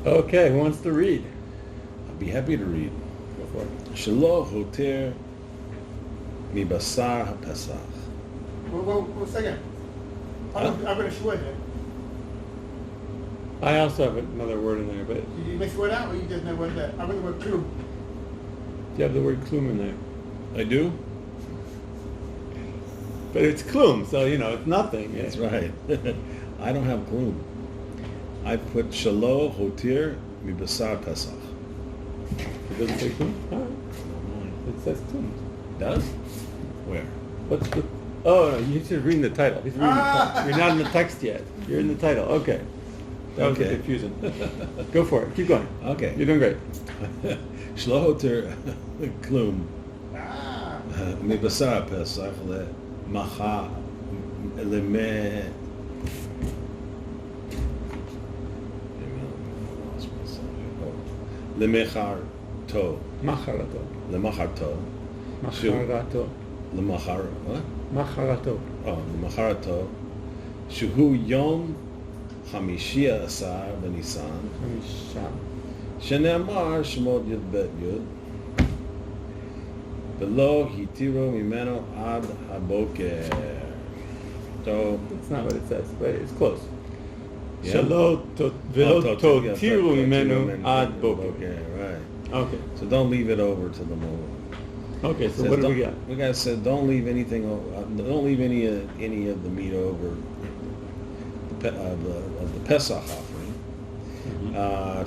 Okay, who wants to read? I'll be happy to read. Go for it. הותיר מבשר הפסח. Well, second. I'm going to swear that. I also have another word in there, but Did you make swear out or you just know what that? I'm going to word clue. you have the word klum in there. I do? But it's klum, so it's nothing. That's right. I don't have gloom. I put הותיר מבשר פסח. It doesn't say klum? All right. It says klum. Does? Where? What's the... Oh, no, you're just reading the title. He's reading the title. You're not in the text yet. You're in the title. Okay. That was confusing. Go for it. Keep going. Okay. You're doing great. הותיר כלום מבשר הפסח למחרתו. מחרתו. למחרתו. מחרתו. מחרתו. למחרתו, שהוא יום 15 בניסן, 5. שנאמר שמות י"ב י' ולא התירו ממנו עד הבוקר. So, that's not what it says, but it's close. Yeah. ולא תותירו ממנו עד בוקר. Right. Okay. So don't leave it over to the morning. Okay, so what do we got? We got said don't leave anything. Don't leave any of the meat over of the Pesach offering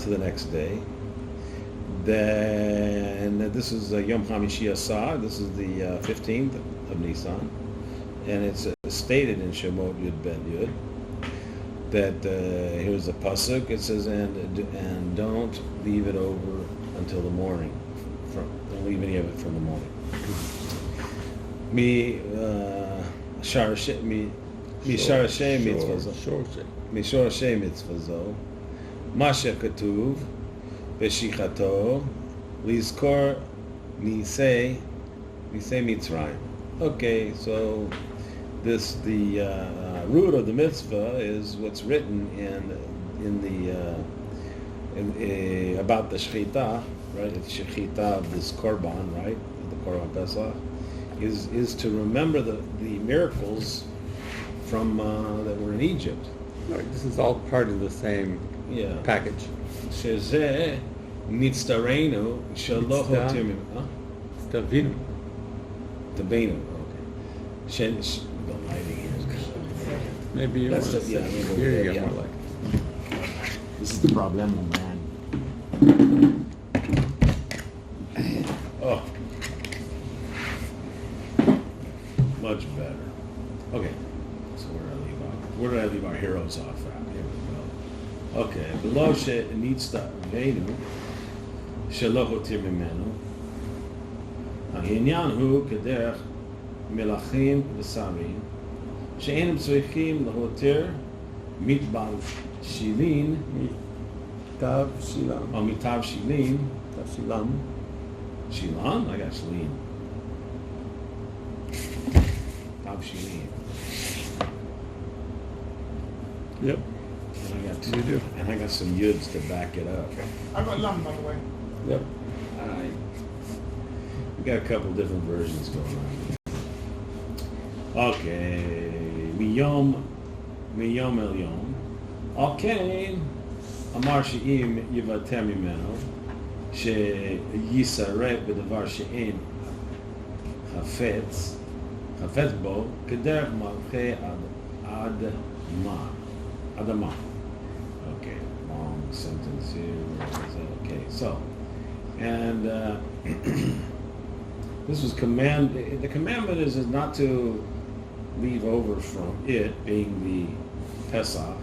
to the next day. Then this is Yom Hamishi Asar. This is the 15th of Nisan, and it's stated in Shemot Yud Ben Yud that here's the pasuk. It says and don't leave it over until the morning. Don't leave any of it from the morning. משורשי מצווה זו, מה שכתוב בשיחתו, לזכור ניסי מצרים. Okay, so the root of the mitzvah is what's written about the shechita, right? The shechita of this korban, right? The korban Pesach is to remember the miracles from that were in Egypt. Right, this is all part of the same package. שזה נצטרנו שלא הותיר ממנו. תבינו. תבינו, okay. The lighting here is kind of... Maybe you want to say. Here you go, more like. This is the problem, man. Oh. Much better. Okay. So where did I leave our heroes off at? Here we go. Okay. ולא שנצטרנו שלא הותיר ממנו. העניין הוא כדרך מלכים ושרים שאינם צריכים להותיר מטבל שילין תו שילם. או מטב שילין. תו שילם. שילן? I got שילין. תב שילין. Yep. And I got some yuds to back it up. I got lamb, by the way. Yep. We got a couple different versions going on. Okay. מיום אל יום. Okay. אמר שאם יוותר ממנו, שישרף בדבר שאין חפץ בו, כדרך מלכי אדמה. Okay, long sentence here. Okay, so, and this was the commandment is not to leave over from it, being the Pesach.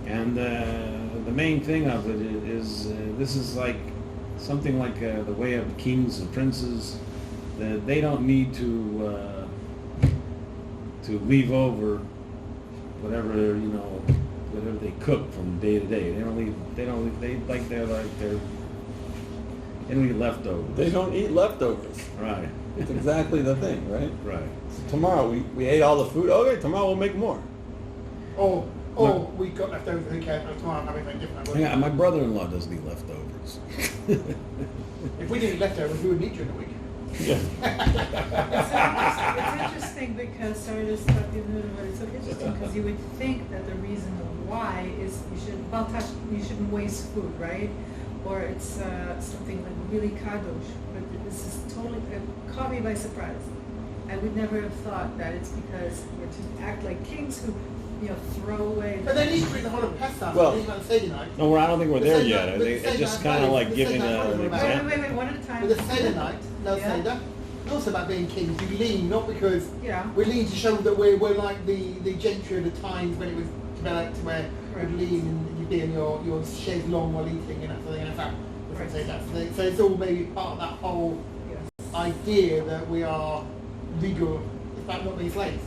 And the main thing of it is this is like something like the way of kings and princes, that they don't need to leave over whatever they cook from day to day. They don't eat leftovers. They don't eat leftovers. Right. It's exactly the thing, right? Right. So tomorrow we ate all the food. Okay, tomorrow we'll make more. Oh, Or we got leftovers, who cares? Tomorrow I'm having something different. Yeah, my brother-in-law doesn't eat leftovers. If we didn't eat leftovers, we would eat during the week. Yeah. It's interesting because, sorry to stop you, but it's so interesting because you would think that the reason why is Bal Tashchit, you shouldn't waste food, right? Or it's something like really kadosh. But this is totally, it caught me by surprise. I would never have thought that it's because we're to act like kings who, throw away. But they need to read the whole of Pesach. Well, Well, on Seder night. No, I don't think we're The there Seder yet. night- I but think the it's just Seder kind of night- like the giving Seder night an is about- example. One at a time. With the Seder night, no Yeah. Seder, it's also about being kings. You lean, not because Yeah. we lean to show that we're like the gentry of the times when it was developed where Correct. you'd lean and you'd be in your chaise long while eating and that sort of thing. And that's Right. say that. So it's all maybe part of that whole Yes. idea that we are legal, it's about not being slaves.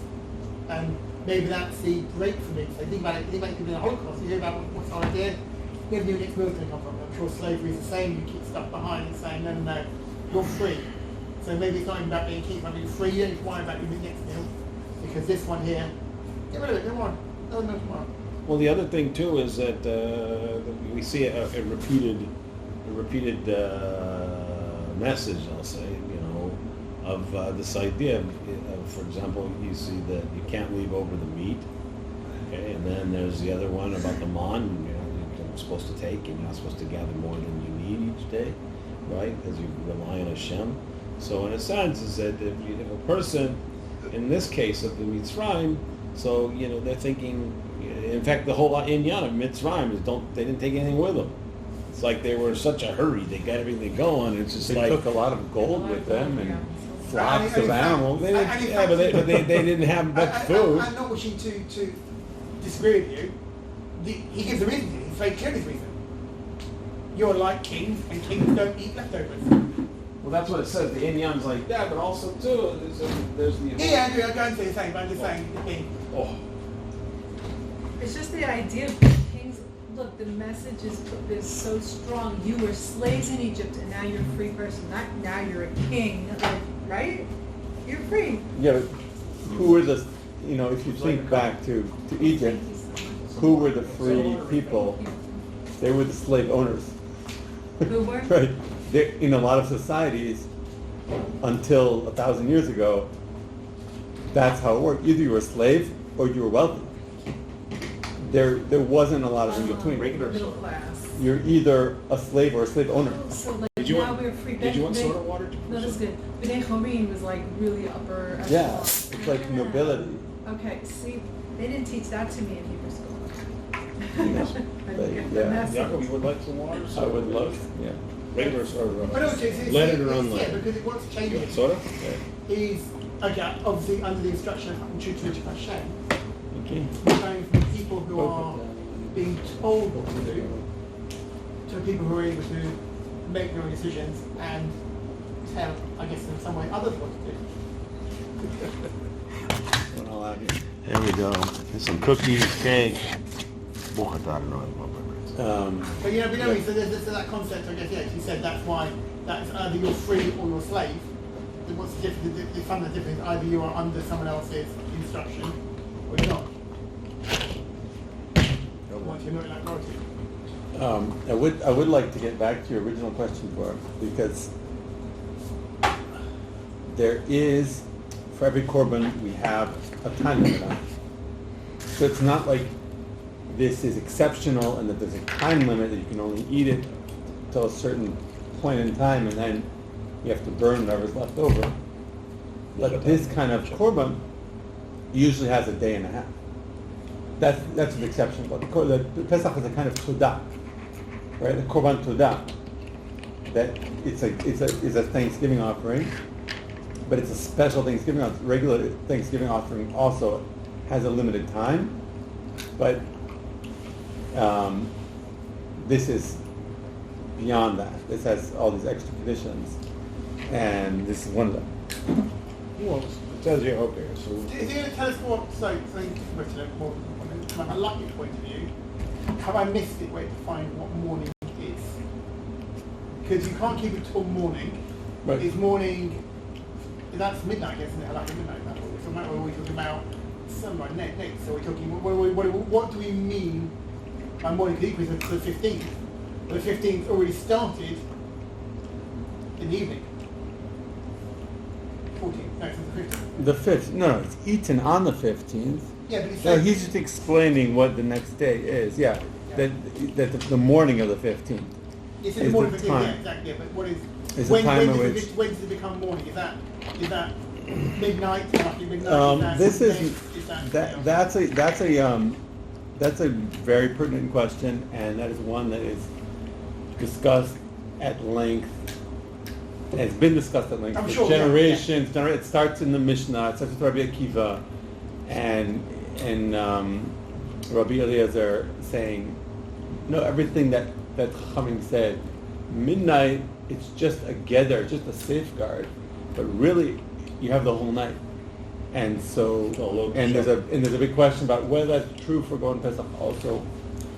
And maybe that's the break for me. So think about it people in the Holocaust, you hear about what's our idea, where the next meal's going to come from. I'm sure slavery is the same, you keep stuff behind and saying, no, you're free. So maybe it's not even about being king, but being free, you don't worry about your next meal. Because this one here, get rid of it, no more. No tomorrow. Well, the other thing too is that we see a repeated message, I'll say, of this idea of, for example, you see that you can't leave over the meat, okay, and then there's the other one about the morn, you're supposed to take, and you're not supposed to gather more than you need each day, right, because you rely on Hashem. So in a sense, is that if a person, in this case of the Mitzrayim, so they're thinking. In fact, the whole inyan of Mitzrayim is they didn't take anything with them. It's like they were in such a hurry; they got everything going. It's just They like took a lot of gold with them and Yeah. flocks of animals. they didn't have much food. I'm not wishing to disagree with you. He gives a reason. He's very clear his reason. You're like kings, and kings don't eat leftovers. Well, that's what it says. The inyan's like that, but also too, there's the. Yeah, I agree. I'm going to say the same, but I'm just saying. Oh. It's just the idea of kings. Look, the message is so strong. You were slaves in Egypt, and now you're a free person. Not now you're a king, right? You're free. Yeah, but who were the, if you think back to Egypt, who were the free people? They were the slave owners. Who were? Right. In a lot of societies, until 1,000 years ago, that's how it worked. Either you were a slave or you were wealthy. There wasn't a lot of in between. Regular Middle soda. class. You're either a slave or a slave owner. So like Did you now want- we're free. Did you want soda water? No, that's good. But then Chorין was like really upper. Yeah, echelon. it's like nobility. Okay, see, they didn't teach that to me in Hebrew school. Yes, I but, get the yeah. message. Yaakov, you would like some water? I would love, yeah. Regular or But also, it's leaded or yeah, unleaded? because what's changing Soda? is, okay, obviously under the instruction of true to Hashem, Okay. we're going from people who are being told what to do to people who are able to make their own decisions and tell, I guess in some way, others what to do. Went all out here. There we go. There's some cookies, cake. But so there's that concept, I guess, yeah, you said that's why, that's either you're free or you're a slave. What's the difference? The fundamental difference, either you are under someone else's instruction or you're not. Once you're not in that authority. I would like to get back to your original question, Barb, because there is, for every korban, we have a time limit on it. So it's not like this is exceptional and that there's a time limit that you can only eat it till a certain point in time and then you have to burn whatever's left over. But this kind of korban usually has a day and a half. That's an exception. But the Pesach is a kind of todah, right? The korban todah. That it's a Thanksgiving offering, but it's a special Thanksgiving offering. Regular Thanksgiving offering also has a limited time, but this is beyond that. This has all these extra conditions, and this is one of them. Well, it says here, okay, so. Is he going to tell us what, so more from a lucky point of view, have I missed it where to find what morning is? Because you can't keep it till morning. Right. It's morning, that's midnight, isn't it? I like midnight. So we're always talking about sunrise next. So we're talking, what do we mean by morning? Because equals to the 15th. Well, the 15th already started in the evening. 14th, no, it's the 15th. The 5th, no, it's eaten on the 15th. Yeah, but it's No, he's just explaining what the next day is, yeah. That the morning of the 15th. It's in is the morning the of the time. yeah, exactly, yeah, but what is... Is the time at when which... when does it become morning? Is that midnight, after midnight? This is is that that's a very pertinent question, and that is one that is discussed at length. It's been discussed at length I'm for sure, generations. It starts in the Mishnah. It starts with Rabbi Akiva, and Rabbi Eliezer saying, no, everything that Chachamim said, midnight, it's just a gather, it's just a safeguard, but really, you have the whole night. And so, and there's a big question about whether that's true for Korban Pesach also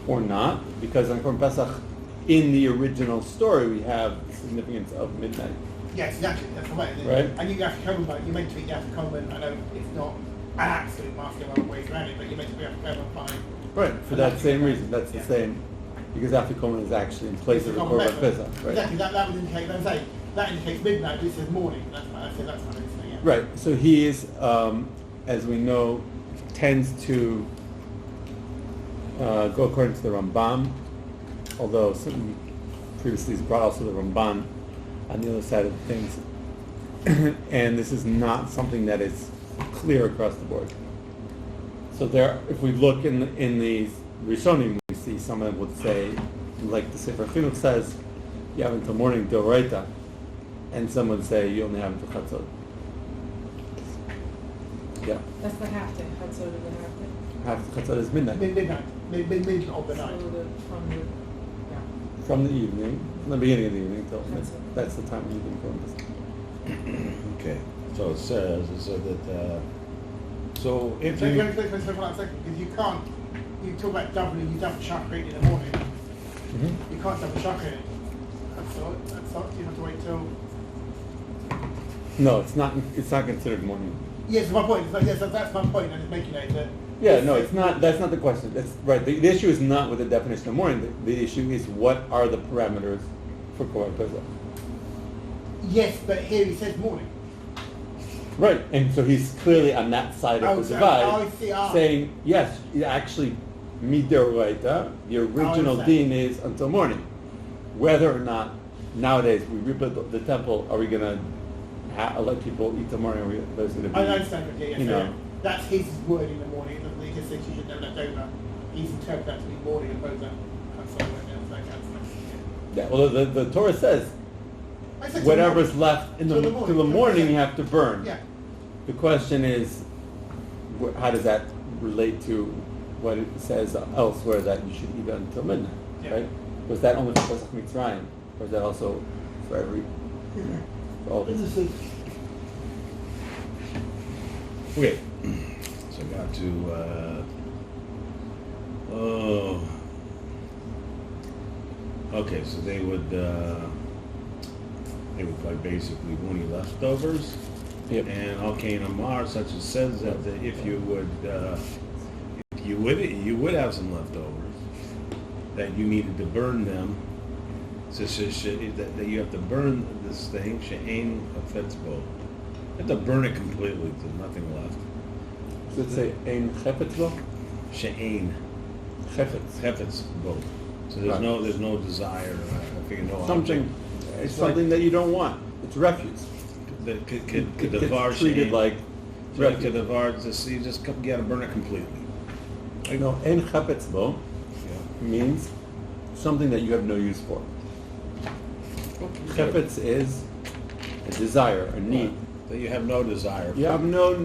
or not, because on Korban Pesach, in the original story, we have the significance of midnight. Yes, exactly. That's right. Right. And you have to come, but you meant to eat after Coleman. I know it's not an absolute master ways around it, but you meant to be after Coleman by. Right, for that same reason. That's the same, because Afikomen is actually in place of the Korban Pesach. Right. Exactly. That would indicate. That indicates midnight. This is morning. That's what I'm saying. Yeah. Right. So he is, as we know, tends to go according to the Rambam, although previously he's brought also the Ramban on the other side of things. And this is not something that is clear across the board. So there, if we look in these Rishonim, we see some of them would say, like the Sefer Chinuch says, you have until morning Doraita, and some would say you only have until Chatzot. Yeah. That's the half day. That's sort of the half day. Half Chatzot is midnight. Midnight of the night. So From the evening, from the beginning of the evening till That's midnight. it. That's the time when you can go into Okay, so it said that, so if So you you, only take for 1 second because you can't. You talk about doubling. You double shachrit in the morning. You can't double shachrit. That's all. You have to wait till. No, it's not considered morning. Yes, my point. Yes, that's my point. I'm just making it. Yeah, no, it's not. That's not the question. That's right. The issue is not with the definition of morning. The issue is what are the parameters for Korban Pesach. Yes, but here he says morning. Right, and so he's clearly on that side of the divide, saying yes, actually, midoraita. The original din is until morning. Whether or not nowadays we rebuild the temple, are we going to let people eat the morning? Or there's going to be, I understand. Yeah, you know. That's his word in the morning. He just says you should know left over. He's interpreted that to be morning opposed to yeah, well, the Torah says whatever's left in till the morning you have to burn. Yeah. The question is, how does that relate to what it says elsewhere that you should eat until midnight? Yeah. Right? Was that only for Pesach Mitzrayim, or is that also for every? For all this? okay, so I got to, okay, so they would like basically money leftovers. Yep. And Al-Kain Amar, such as says that if you would have some leftovers, that you needed to burn them, so that you have to burn this thing, she'ein hametz bo. You have to burn it completely, there's nothing left. Does it say ein chefetz bo? She'ein Chefetz. hametz bo. So there's Right. no desire, I figure no Something. object. It's something that you don't want. It's refuse. That could It the gets var treated like refuse. could the var just you just gotta burn it completely. No, ein chefetz bo Yeah. means something that you have no use for. Chefetz is a desire, a need. That you have no desire for. You have no.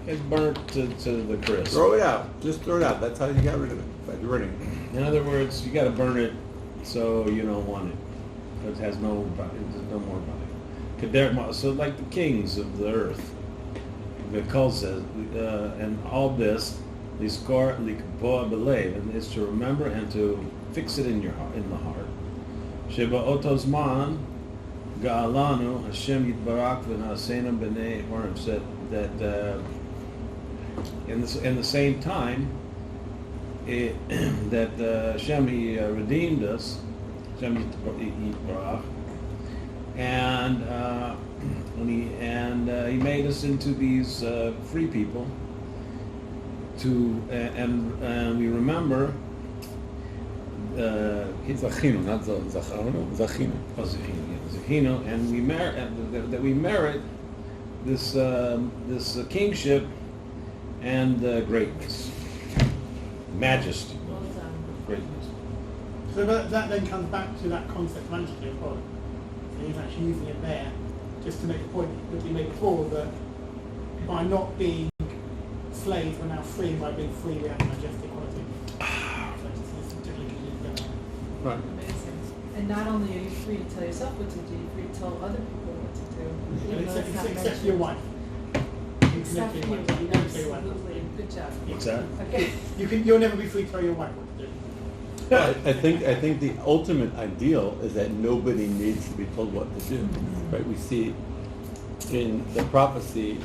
It's burnt to the crisp. Throw it out. Just throw it out. That's how you get rid of it, by burning it. In other words, you got to burn it so you don't want it. It has no value. There's no more value. So like the kings of the earth, the Kol says, and all this, liskor likboa belev, and is to remember and to fix it in your heart, in the heart. Sheba otozman ga'alanu Hashem yitbarak v'nasena b'nei Horim, said that In the same time, that Hashem, He redeemed us, Hashem Yitbarach, and He made us into these free people. And we remember Zachinu, not Zacharnu, Zachinu. Zachinu, and we merit this kingship and greatness, majesty, greatness. So that then comes back to that concept of majesty of God. So he's actually using it there just to make the point that we made before, that by not being slaves, we're now free. By being free, we have a majestic quality. So it's particularly good. Right. Amazing. And not only are you free to tell yourself what to do, you're free to tell other people what to do. Even though it's not Except for your wife. Except for your wife. You never tell your wife. Absolutely. Good job. What's that? Okay. You'll never be free to tell your wife what to do. I think the ultimate ideal is that nobody needs to be told what to do. Right? We see in the prophecy,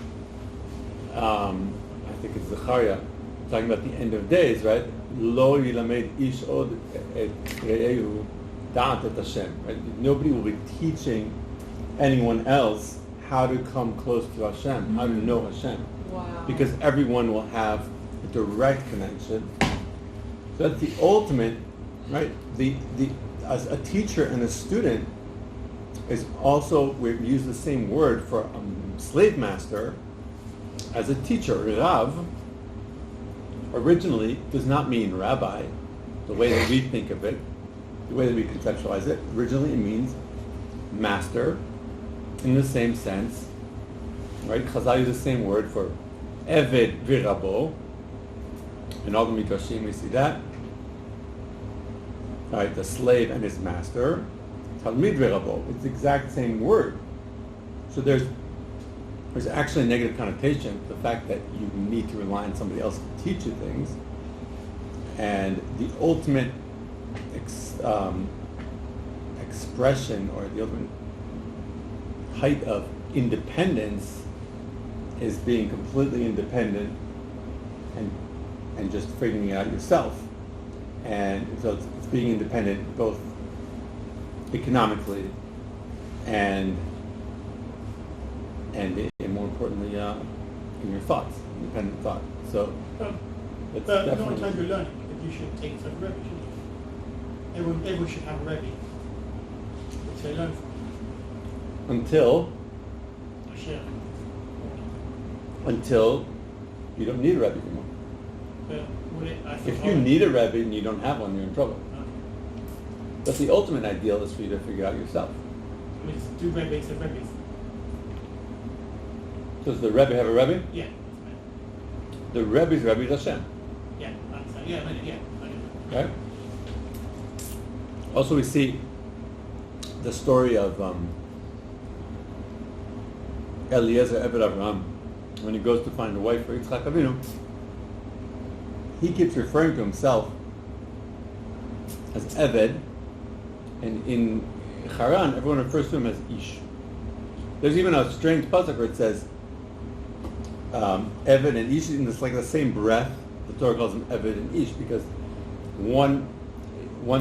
I think it's Zechariah, talking about the end of days, right? Lo yilamed ish od et re'ehu da'at et Hashem. Right? Nobody will be teaching anyone else how to come close to Hashem, how to know Hashem. Wow. Because everyone will have a direct connection. So that's the ultimate, right? As a teacher and a student is also, we use the same word for a slave master as a teacher. Rav originally does not mean rabbi, the way that we think of it, the way that we conceptualize it. Originally it means master in the same sense, right? Chazal use the same word for eved virabo. In all the midrashim we see that. Right, the slave and his master. Talmid virabo. It's the exact same word. So there's actually a negative connotation to the fact that you need to rely on somebody else to teach you things. And the ultimate expression, or the ultimate height of independence, is being completely independent and just figuring it out yourself. And so it's being independent both economically and more importantly in your thoughts, independent thought. So it's But not in definitely terms of learning, because you should take some Rebbe, shouldn't you? Everyone should have a Rebbe, which they learn from. until Hashem. you don't need a Rebbe anymore. But would it, I If thought, you need a Rebbe and you don't have one, you're in trouble. Okay. But the ultimate ideal is for you to figure out yourself. I mean, it's two Rebbes and Rebbes. Does the Rebbe have a Rebbe? Yeah. The Rebbe's Rebbe is Hashem, Yeah, that's yeah, I mean, yeah. right? Also, we see the story of Eliezer Eved Avraham when he goes to find a wife for Yitzchak Avinu. He keeps referring to himself as Eved, and in Haran, everyone refers to him as Ish. There's even a strange pasuk where it says Eved and Ish, and it's like the same breath. The Torah calls them Eved and Ish because one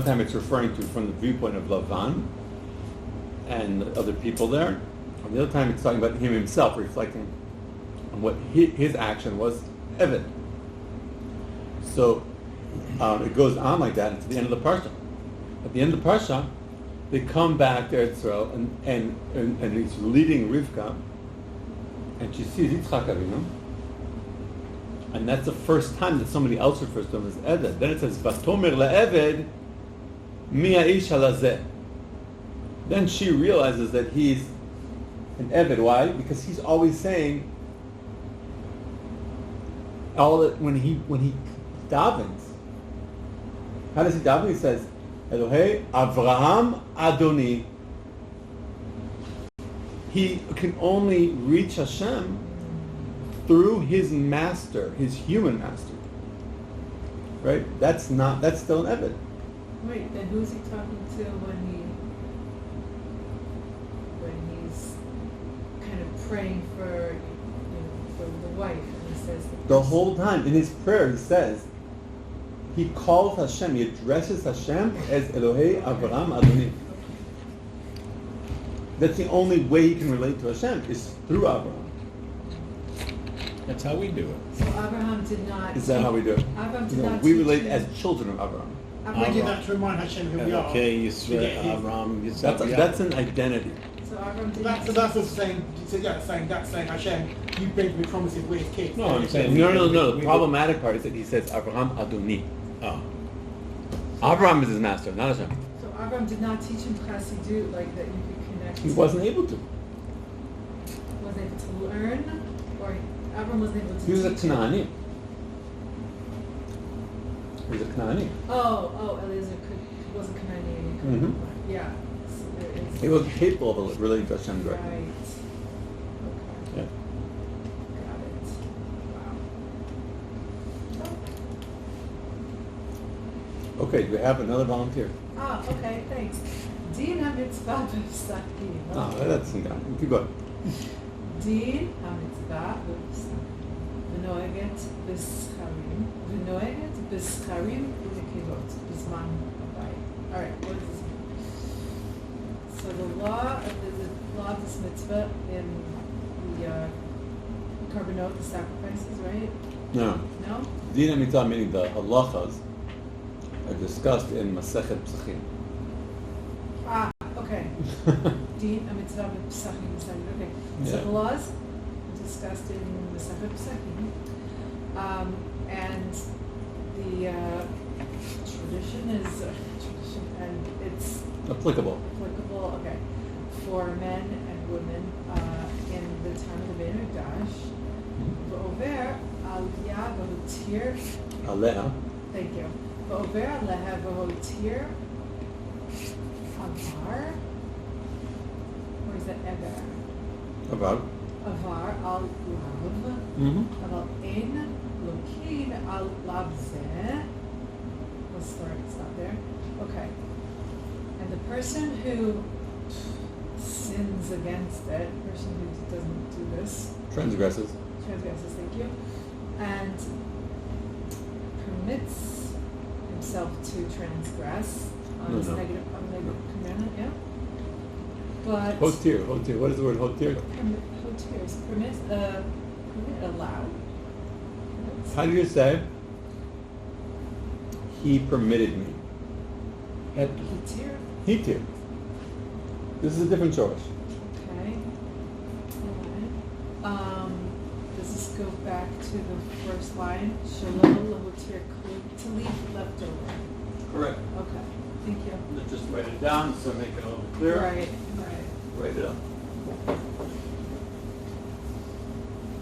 time it's referring to from the viewpoint of Lavan and the other people there, and the other time it's talking about him himself, reflecting on what his action was, Eved. So it goes on like that until the end of the parsha. At the end of the parsha, they come back to Israel, and he's leading Rivka, and she sees Yitzchak Avinu, and that's the first time that somebody else refers to him as Eved. Then it says, "Vatomer le'Eved, mi ha'ish halazeh." Then she realizes that he's an Eved. Why? Because he's always saying all that when he davens. How does he daven? He says, Elohei Avraham Adoni. He can only reach Hashem through his master, his human master. Right? That's still an Eved. Wait, then who's he talking to when he's kind of praying for the wife in the says The whole time in his prayer, he says, he calls Hashem, he addresses Hashem as Elohei Avraham Adoni. That's the only way he can relate to Hashem is through Abraham. That's how we do it. So Abraham did not. Is that how we do it? Abraham did No, not we teach relate him- as children of Abraham. We did that to remind Hashem who we are. Okay, Yisrael, Yeah, he- Abraham, Yitzhak, That's an identity. So Abraham did So that's also saying, that's saying Hashem, you made me promises with his kids. No, I'm saying- No. The We- problematic part is that he says Abraham Adoni. Oh, Abraham is his master, not Hashem. So Abraham did not teach him chassidut, like that you could connect. He wasn't able to. Wasn't able to learn, or Abraham wasn't able to. He was a teach him. Canaanite. He was a Canaanite. Oh, Eliezer wasn't Canaan. Mhm. Yeah. So there is. He wasn't capable of relating to Hashem Right. directly. Okay. Yeah. Got it. Wow. Okay, do we have another volunteer? Ah, okay, thanks. Din ha-mitzvah b'psakim. Oh, that's keep going. Din ha-mitzvah b'psakim. ונוהגת בסכרים, ונוהגת בסכרים ובנקבות בזמן הבית. All right, what does this mean? So the law of this mitzvah in the korbanot, the sacrifices, right? No. No? Din HaMitzvah, meaning the halachas, are discussed in Masechet Pesachim. Ah, okay. Din ha-mitzvah b'psachim. Okay. So Yeah. the laws discussed in Masechet Pesachim, and the tradition is tradition, and it's Applicable. applicable. Okay, for men and women in the time of the Beit Hamikdash. V'over aliyah v'hotir. Aleha. Thank you. V'over aleha v'hotir avar. Or is that ever? About. Avar al lav. Mm-hmm. אבל אין לוקין על לאו זה. Let's stop there. Okay. And the person who sins against it, person who doesn't do this, Transgresses. transgresses, thank you, and permits himself to transgress on this No. negative commandment, yeah? But Hotir. What is the word hotir? Hotir is permit allowed. How do you say? He permitted me. Hotir. Hetir. This is a different source. Okay. Alright. Does this go back to the first line? Shalom lahotir to leave leftover. Correct. Okay. Thank you. Let's just write it down so make it a little bit clearer. Right. Write it up.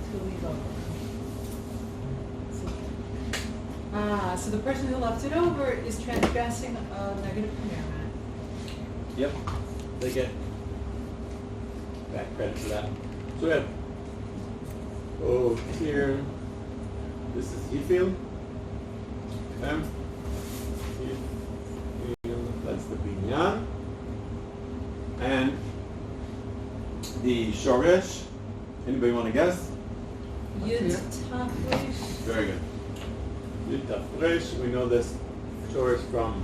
To leave over. So the person who left it over is transgressing a negative commandment. Yep. They get back credit for that. So we have here. This is Yifil. Okay. That's the binyan. And the shoresh. Anybody want to guess? Yud tafresh. Very good. Yud tafresh. We know this shoresh from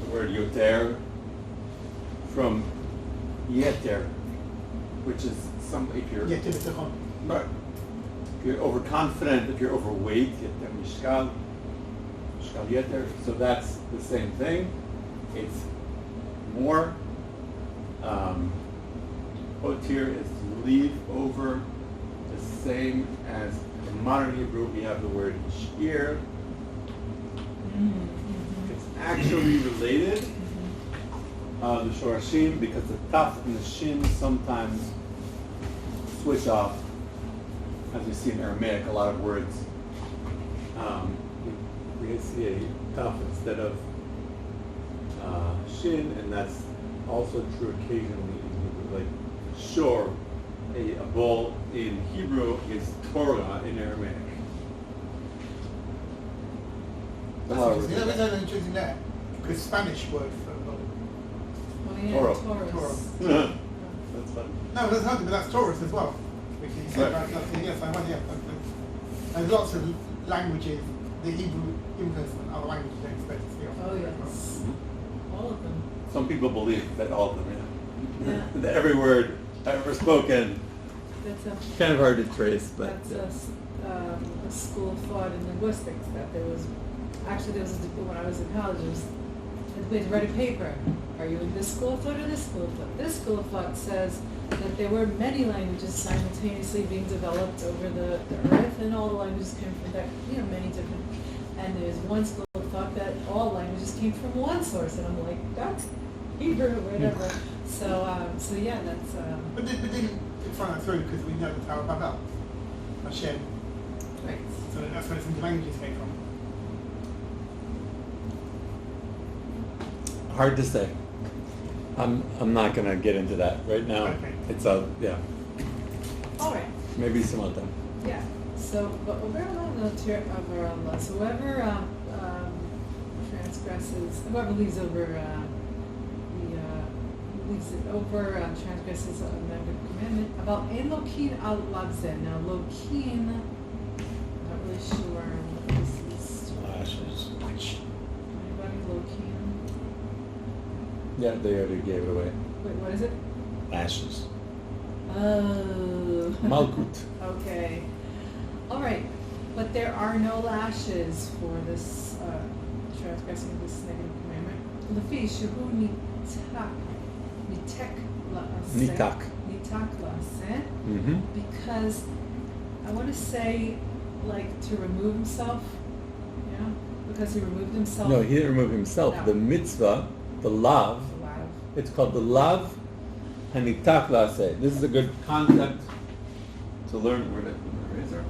the word yoter, from yeter, which is some if you're Yeah, Tibbetachon. right. If you're overconfident, if you're overweight, yeter mishkal, mishkal yeter. So that's the same thing. It's more. Hotir is to leave over, the same as in modern Hebrew we have the word shir. It's actually related, the shorashim, because the taf and the shin sometimes switch off, as we see in Aramaic, a lot of words. We see a taf instead of shin, and that's also true occasionally in Hebrew. Like shor, a bowl in Hebrew is Torah in Aramaic. That's interesting. That was interesting there. Because Spanish word for bowl. Oh yeah, Torah. Taurus. That's fun. No, that's not, but that's Taurus as well. Which you said, Right. right? That's, yes, I went, yeah. There's lots of languages, the Hebrew implicit other languages don't expect to see. Oh yes, all of them. Some people believe that all of them, Yeah. that every word ever spoken, That's a kind of hard to trace, but that's a school of thought in linguistics that there was when I was in college. There was we had to write a paper. Are you in this school of thought or this school of thought? This school of thought says that there were many languages simultaneously being developed over the earth, and all the languages came from that, many different. And there's one school of thought that all languages came from one source, and I'm like, that's Hebrew, whatever. So yeah, that's. But then it's run that through because we know the Tower of Babel, Hashem. Right. So that's where some of the languages came from. hard to say. I'm not going to get into that right now. Okay. It's All right. maybe some other time. Yeah. So, but whoever transgresses, whoever leaves over transgresses a commandment about ein lokin al labzen. Now, lokin, I'm not really sure what this is. Lashes. Anybody lokin? Yeah, they already gave it away. Wait, what is it? Lashes. Oh. Malkut. Okay. All right. But there are no lashes for this transgressing this negative commandment. Lefi shehu nitek la'aseh. Nitak. Nitak la'aseh. Mm-hmm. Because I want to say, like, to remove himself. Yeah. Because he removed himself. No, he didn't remove himself. No. The mitzvah, the lav, Wow. it's called the lav hanitak la'aseh. This is a good concept to learn. Where did I put my razor?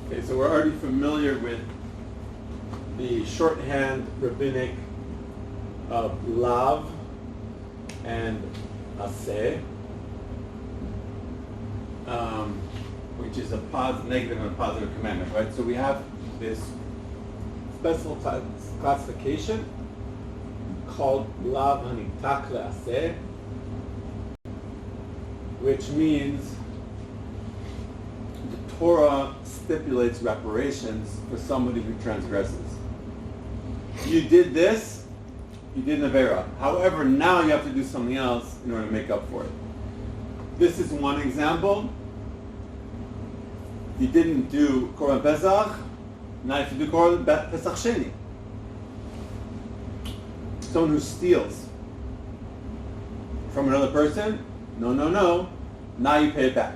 Okay, so we're already familiar with the shorthand rabbinic of lav and aseh, which is a negative and a positive commandment, right? So we have this special classification called lav hanitak le'aseh, which means the Torah stipulates reparations for somebody who transgresses. You did this, you did an avera. However, now you have to do something else in order to make up for it. This is one example. You didn't do Korban Pesach, now you have to do Korban Pesach Sheni. Someone who steals from another person, no, now you pay it back.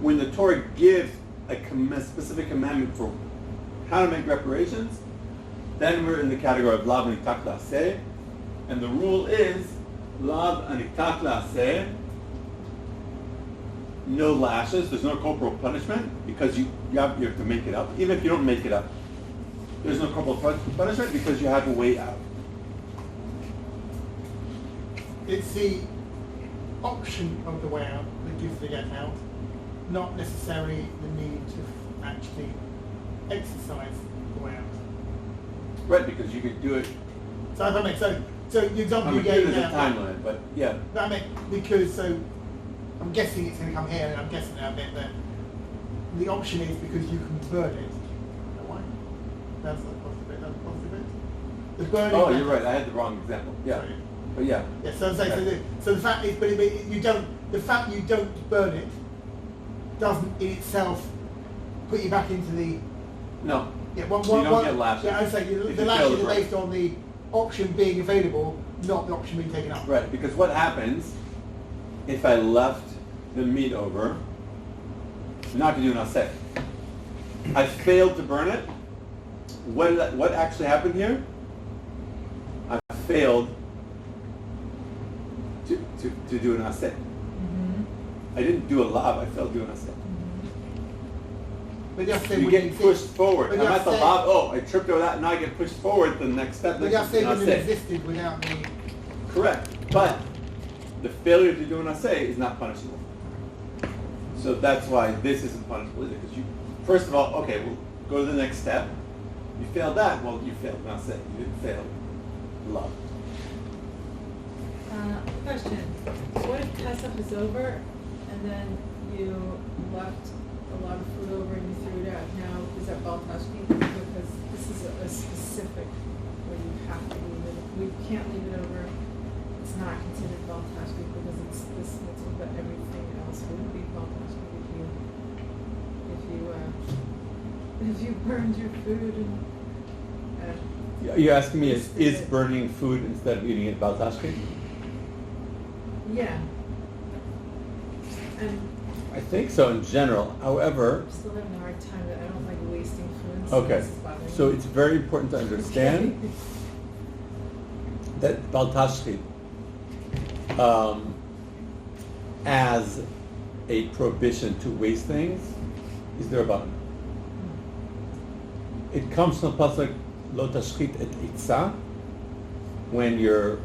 When the Torah gives a specific commandment for how to make reparations, then we're in the category of lav anitak la'aseh, and the rule is lav anitak la'aseh, no lashes, there's no corporal punishment, because you have to make it up. Even if you don't make it up, there's no corporal punishment because you have a way out. It's the option of the way out that gives the get out, not necessarily the need to actually exercise the way out. Right, because you could do it. So if that makes sense. So the example you There's gave a now, time limit, but yeah. that meant because so I'm guessing it's going to come here, and I'm guessing now a bit that the option is because you can burn it. Is that why? That's the positive bit. That's the positive bit. The burning. Oh, you're right. I had the wrong example. Yeah, Sorry. but yeah. Yeah. So I'm saying so the fact is, but you don't. The fact you don't burn it doesn't in itself put you back into the. No. Yeah. So you don't get lashes. Yeah, I'm saying if the you fail lashes the are right. based on the option being available, not the option being taken up. Right, because what happens if I left the meat over? I'm not going to do an aseh. I failed to burn it. What actually happened here? I failed to do an aseh. Mm-hmm. I didn't do a lav. I failed to do an aseh. But just say You when get you pushed forward. but I'm at the just lav. Oh, I tripped over that. Now I get pushed forward. The next step. But Next just say is an when it aseh. existed without the. Correct. But the failure to do an assay is not punishable. So that's why this isn't punishable either. Because you, first of all, okay, we'll go to the next step. You failed that. Well, you failed an assay. You didn't fail love. Question, what if Pesach is over and then you left a lot of food over and you threw it out? Now, is that Bal Tashchit? Because this is a specific where you have to leave it. We can't leave it over. It's not considered Bal Tashchit because it's this mitzvah, but everything else would be Bal Tashchit if you burned your food and You're asking me, is burning food instead of eating it Bal Tashchit? yeah. And I think so in general. However, I'm still having a hard time that I don't like wasting food. So okay, this is bothering so me. it's very important to understand that Bal Tashchit, as a prohibition to waste things, is there about. It comes from the pasuk Lo Tashchit et Itzah. When you're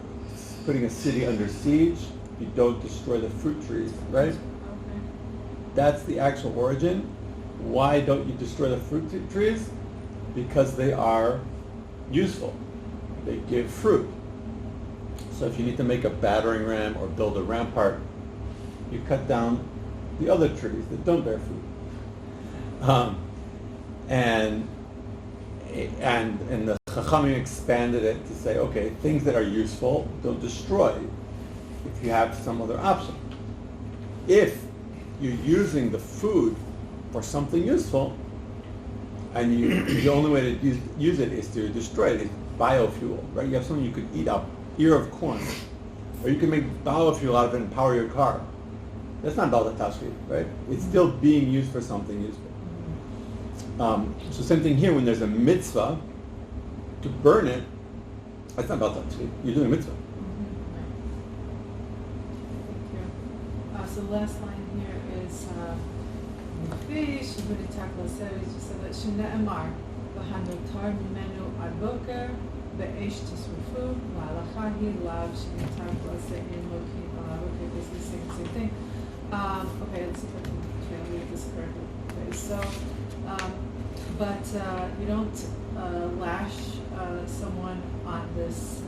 putting a city under siege, you don't destroy the fruit trees, right? Okay. That's the actual origin. Why don't you destroy the fruit trees? Because they are useful. They give fruit. So if you need to make a battering ram or build a rampart, you cut down the other trees that don't bear fruit. And the Chachamim expanded it to say, okay, things that are useful, don't destroy if you have some other option. If you're using the food for something useful, and the only way to use it is to destroy it, it's biofuel, right? You have something you could eat up, ear of corn, or you can make biofuel out of it and power your car. That's not Bal Tashchit, right? It's still being used for something useful. So same thing here, when there's a mitzvah to burn it, that's not Bal Tashchit. You're doing a mitzvah. Thank you. So the last line here is שנאמר, והנותר ממנו עד בוקר, באש תשרפו, וההלכה היא לאו שמותר לעשה אין לוקים עליו. Okay, this is the same thing. Okay, let's see if I can translate this correctly. Okay, so, but you don't lash someone on this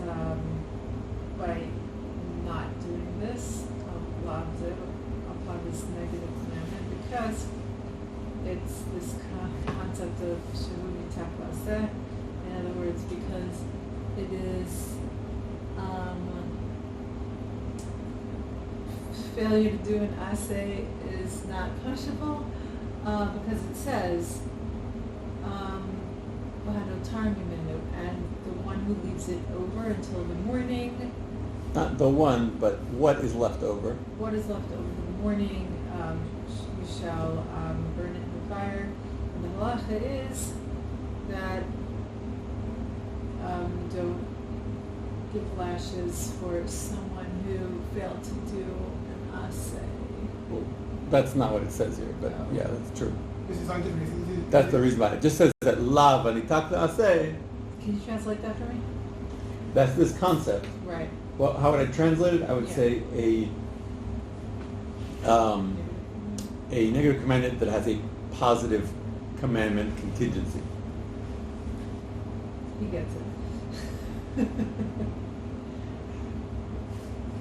by not doing this, upon this negative commandment, because it's this concept of shabbat taklaseh. In other words, because it is failure to do an assay is not punishable, because it says and the one who leaves it over until the morning. Not the one, but what is left over. What is left over in the morning, you shall burn it in the fire. And the halacha is that you don't give lashes for someone who failed to do an assay. Well, that's not what it says here, but yeah, that's true. This is scientific. That's the reason why. It just says that lav anitak aseh. Can you translate that for me? That's this concept. Right. Well, how would I translate it? I would say a negative commandment that has a positive commandment contingency. He gets it.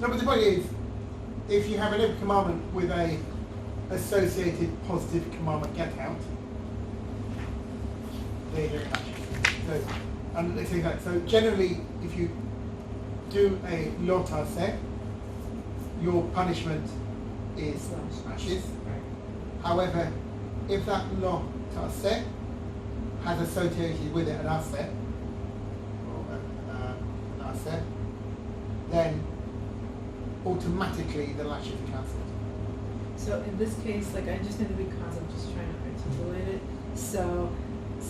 No, but the point is, if you have a negative commandment with a associated positive commandment, get out. There you go. So, and let's say that. So generally, if you do a lo taseh, your punishment is lashes. However, if that lo taseh has associated with it an aseh, or an aseh, then automatically the lashes are cancelled. So in this case, like I just need a big concept, just trying to articulate it. So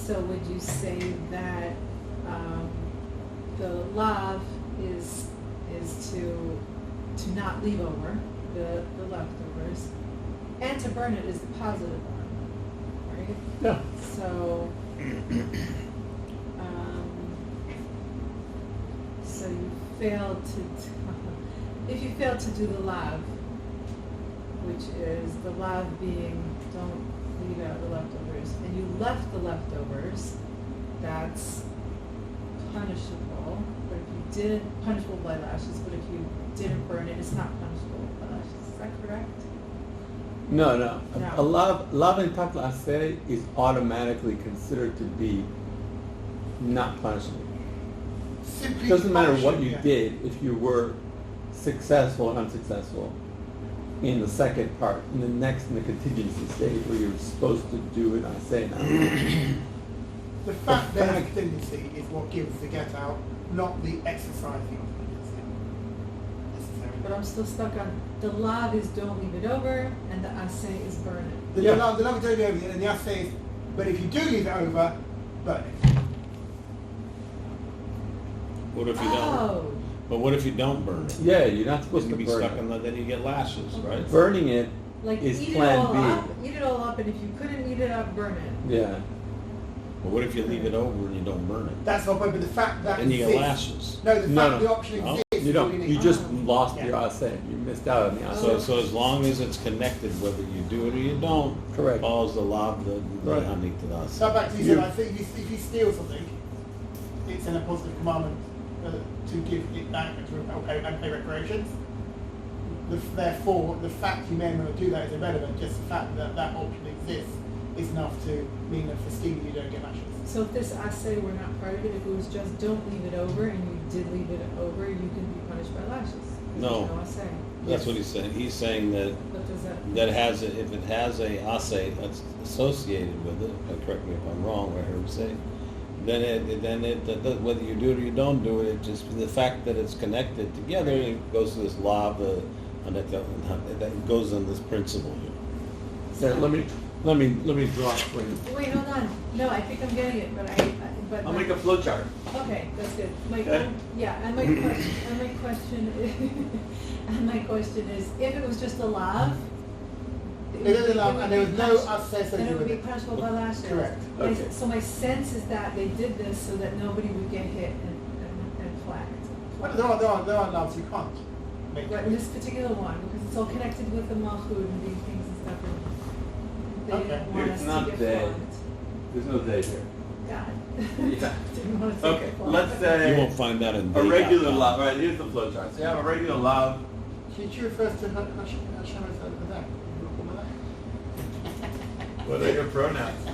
would you say that the lav is to not leave over the leftovers, and to burn it is the positive one, right? Yeah. So so you failed to if you fail to do the lav, which is the lav being don't leave out the leftovers, and you left the leftovers, that's punishable, but if you didn't, punishable by lashes, but if you didn't burn it, it's not punishable by lashes. Is that correct? No. No. A lav and tak l'aseh is automatically considered to be not punishable. Simply It doesn't matter what function, you yeah. did if you were successful or unsuccessful in the second part, in the contingency stage where you're supposed to do it, I say now. The fact there's a fact- contingency is what gives the get out, not the exercising of contingency. Necessarily. But I'm still stuck on, the lav is don't leave it over, and the aseh is burn it. The Yeah. love don't leave it over, and the essay is, but if you do leave it over, burn it. What if you don't? Oh, But what if you don't burn it? Yeah, you're not Then supposed you to be burn stuck it. in the, then you get lashes, right? Burning it like is eat it plan all B. up, and if you couldn't eat it up, burn it. Yeah. But what if you leave it over and you don't burn it? That's my point, but the fact that Then you get exists- lashes. No, the fact No. the option No. exists. You don't. is all You need. just lost Yeah. your aseh. You missed out on the aseh. So as long as it's connected, whether you do it or you don't, Correct. follows the law of the Right. honey to us. So back to you, You- said, I think if you steal something, it's in a positive commandment to give it back and to pay reparations. Therefore, the fact you may not do that is irrelevant. Just the fact that that option exists is enough to mean that for stealing you don't get lashes. So if this aseh were not part of it, if it was just don't leave it over, and you did leave it over, you can be punished by lashes. No. There's no aseh. That's what he's saying. He's saying that What does that? if it has a assay that's associated with it, correct me if I'm wrong, what I heard him say, then whether you do it or you don't do it, it just the fact that it's connected together, it goes to this law of the that goes on this principle here. Yeah, let me draw it for you. Wait, hold on. No, I think I'm getting it, but but. I'll make a flow chart. Okay, that's good. Okay. Yeah, and my question is, if it was just a lav. It is a lav, and there was no assay Then it would be with it. punishable by lashes. Correct. Okay. So my sense is that they did this so that nobody would get hit and flagged. But there are laws you can't make. But in this particular one, because it's all connected with the malchut and these things and stuff, and they Okay. didn't want It's us not to get day. flogged. There's no day here. God. Yeah. Didn't want us to Okay, get flogged. let's You say won't find that in a day regular dot com. lav. Right, here's the flow chart. So you have a regular lav. She refers to Hashem as that. What are your pronouns?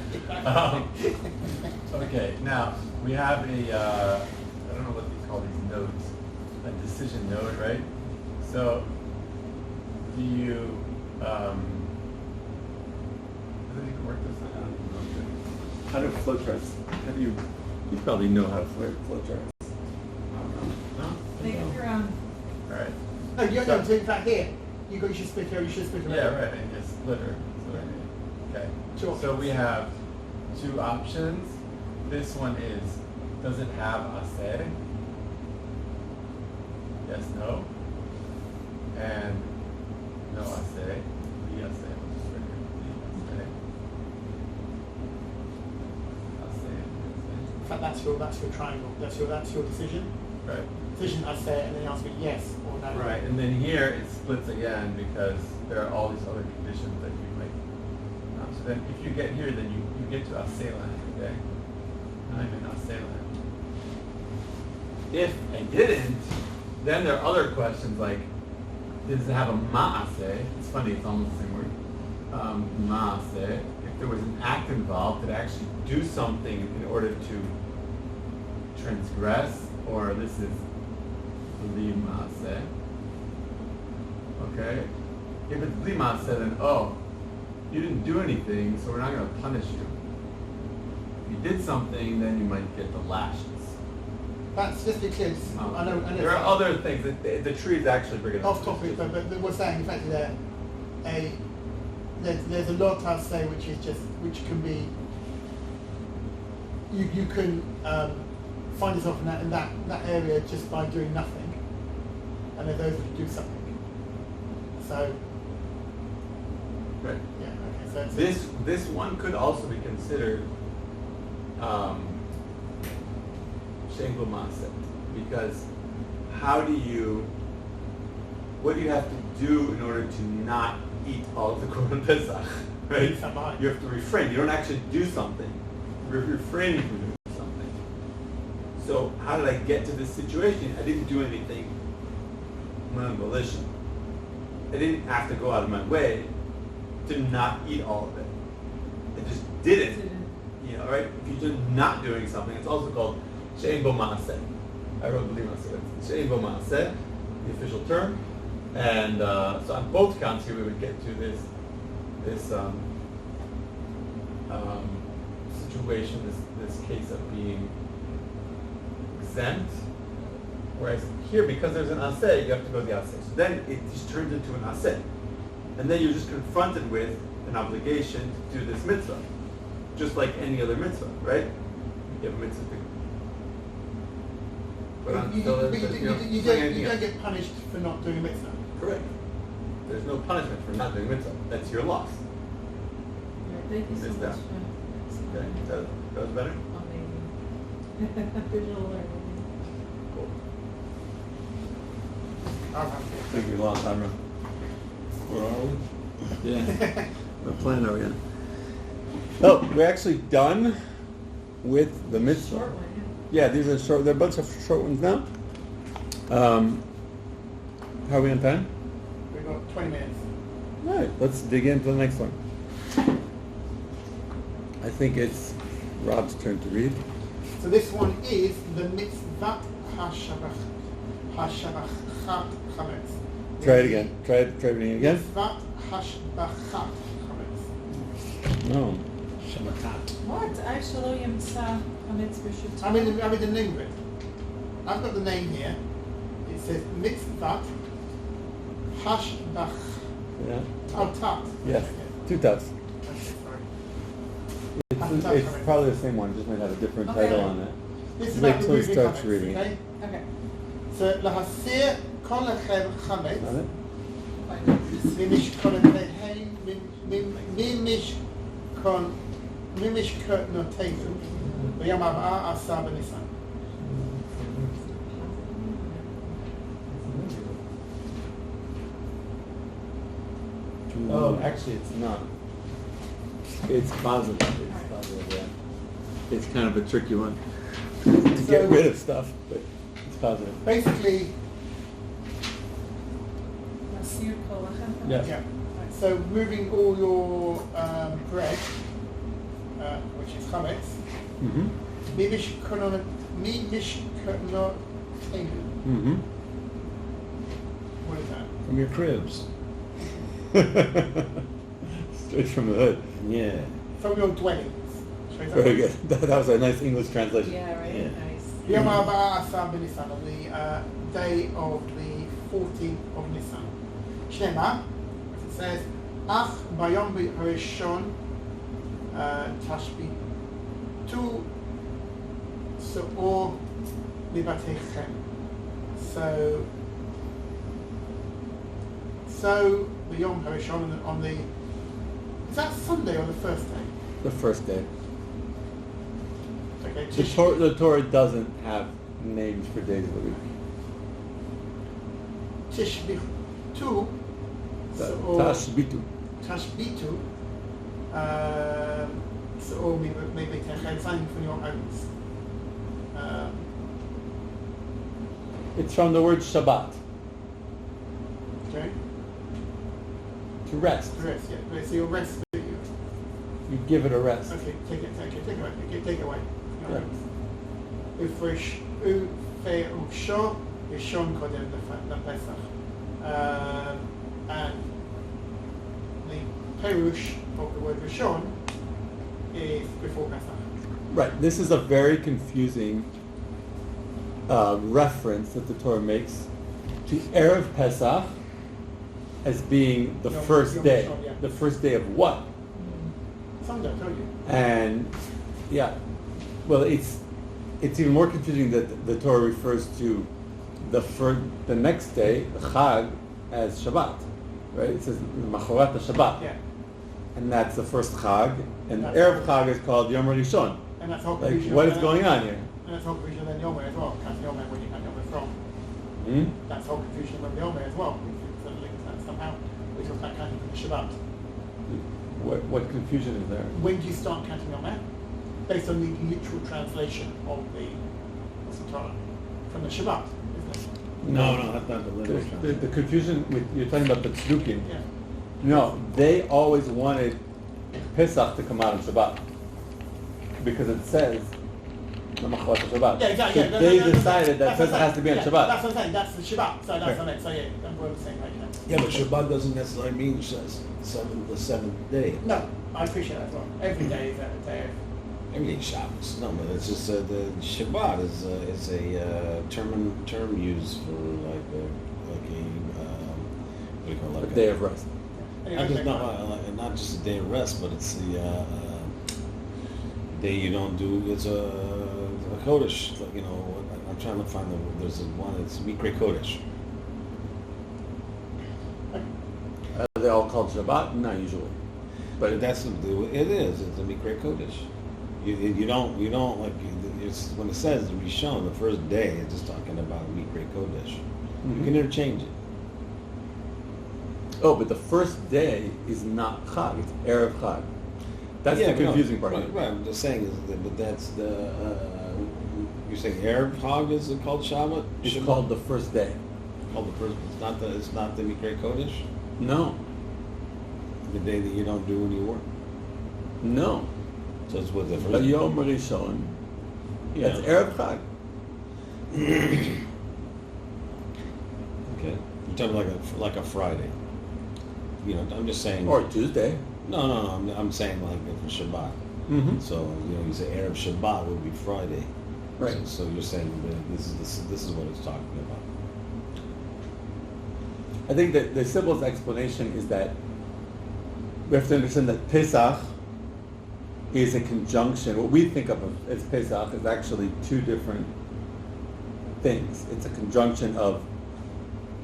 Okay, now we have a, I don't know what these call these nodes, a decision node, right? So, do you, how do you work this out? I don't even know. How do flowcharts, you probably know how to flowcharts. I don't know. No? Make it your own. All right. No, you don't do in fact here. You should split her, you should split her. Yeah, right, and just split her. That's what I mean. Okay. Sure. So we have two options. This one is, does it have aseh? Yes, no. And no aseh. The aseh. We'll just write here. The aseh. In fact, that's your triangle. That's your decision. Right. Decision I say, and then you ask me yes or no. Right, and then here it splits again because there are all these other conditions that you might. So then, if you get here, then you get to aseh land, okay? I'm in aseh land. If I didn't, then there are other questions like, does it have a ma'aseh? It's funny, it's almost the same word. Ma'aseh. If there was an act involved, did I actually do something in order to transgress, or this is li ma'aseh. Okay? If it's li ma'aseh, then you didn't do anything, so we're not going to punish you. If you did something, then you might get the lashes. That's just because I know. There are other things. The trees actually bring it up. Off topic, but we're saying effectively there's a lot I say which can be you can find yourself in that area just by doing nothing, and then those who do something. So Right. yeah, okay. So This one could also be considered Shengul Maset, because what do you have to do in order to not eat all of the Korban Pesach, right? Shabbat. You have to refrain. You don't actually do something. You're refraining from doing something. So how did I get to this situation? I didn't do anything my own volition. I didn't have to go out of my way to not eat all of it. I just did it. You know, right? If you're just not doing something, it's also called she'ein bo ma'aseh. I wrote the Limasa. She'ein bo ma'aseh, the official term. And so on both counts here, we would get to this situation, this case of being exempt. Whereas here, because there's an aseh, you have to go to the aseh. So then it just turns into an aseh. And then you're just confronted with an obligation to do this mitzvah. Just like any other mitzvah, right? You have a mitzvah to you don't get punished for not doing a mitzvah. Correct. There's no punishment for not doing mitzvah. That's your loss. Yeah, thank you so Missed much. out. Okay, that was better? Amazing. Visual learning. Cool. I think we lost Amra. Where are we? Yeah. The plan are we in? Oh, we're actually done with the mitzvah. Short one, Yeah, these are short. There are a bunch of short ones now. How are we on time? We've got 20 minutes. All right, let's dig into the next one. I think it's Rob's turn to read. So this one is the mitzvah hametz. Try it again. Try reading it again. Mitzvah hametz. No. Shabbat. What? Actually, lo yimtza hametz b'shuv. I mean the name of it. I've got the name here. It says mitzvah hashbach. Yeah. Tat. Yes. Two dots. Sorry. It's probably the same one. Just might have a different Okay. title on it. This is Wait about till he removing starts chametz, reading it. okay? Okay. So lahasir kol lechem Got chametz it? ממשכנותינו ביום 14 בניסן. Oh, actually, it's not. It's positive. It's positive, yeah. It's kind of a tricky one to get rid of stuff, but it's positive. Basically, Nasir kol lachem. Yeah. yeah. So moving all your bread, which is chametz, Mm-hmm. mimishkanoteinu. Mm-hmm. What is that? From your cribs. Straight from the hood. Yeah. From your dwellings. Straight Very up. good. That was a nice English translation. Yeah, right? Yeah. Nice. Yom Ha'asar b'Nisan, on the day of the 14th of Nisan. Shnema, as it says, Ach bayom ha'rishon tashbitu se'or mibateichem. So the Yom Harishon on the, is that Sunday or the first day? The first day. Okay, The Torah doesn't have names for days of the week. Tishbitu, Tashbitu. Tashbitu, so maybe something from your owns. It's from the word Shabbat, Okay, to rest. rest, yeah. Okay, so your rest, You give it a rest. okay, take it away. Okay, take it away. Yeah. Ufresh, ufeusho, yishon kodem Pesach. And the perush of the word rishon is before Pesach. Right. This is a very confusing reference that the Torah makes to Erev Pesach as being the Yom- first Yom day. Rishon, yeah. The first day of what? Sunday, I told you. And yeah, well, it's even more confusing that the Torah refers to the next day, the Chag, as Shabbat, right? It says Machorat Shabbat, Yeah. and that's the first Chag, and That's Erev right. Chag is called Yom Rishon. And that's whole Like, confusion. what is going on here? And that's whole confusion then Yom as well. That's Yom when you have Yom from. Hmm? That's whole confusion with Yom as well. We sort of link that somehow. We talk about counting from Shabbat. What confusion is there? When do you start counting Yom? Based on the literal translation of the commandments of Torah from the Shabbat, isn't it? No, that's not the literature. The confusion with, you're talking about the tzdukim. Yeah. No, they always wanted Pesach to come out on Shabbat because it says Namachot Shabbat. Yeah, exactly. So Yeah, they that's decided that what I'm Pesach has to be on saying. Shabbat. That's what I'm saying. That's the Shabbat. So that's what I'm saying. So I'm saying like that. Yeah, but Shabbat doesn't necessarily mean the seventh day. No, I appreciate that as well. Every day is a day of. Every day Shabbos. No, but it's just the Shabbat is a term used for like a what do you call it? A day of rest. Anyway, Not just a day of rest, but it's the day you don't do. It's a Kodesh. Like, I'm trying to find there's one. It's Mikre Kodesh. Are they all called Shabbat? Not usually. But But that's it is. It's a Mikre Kodesh. You don't like it's when it says the Rishon, the first day. It's just talking about Mikre Kodesh. You can interchange it. oh, but the first day is not Chag, it's Erev Chag. That's Yeah, the but no, confusing part. Right, I'm just saying but that's the you're saying Erev Chag is it called Shabbat? It's Shabbat? called the first day. Called the first. It's not the Mikre Kodesh. No, The day that you don't do any work. no. So it's what the The first. Yom Rishon. Yeah. That's Erev Chag. Okay. You're talking like a Friday. I'm just saying. Or Tuesday. No. I'm saying like for Shabbat. Mm-hmm. So you say Erev Shabbat would be Friday. Right. So you're saying that this is what it's talking about. I think that the simplest explanation is that we have to understand that Pesach is a conjunction. What we think of as Pesach is actually two different things. It's a conjunction of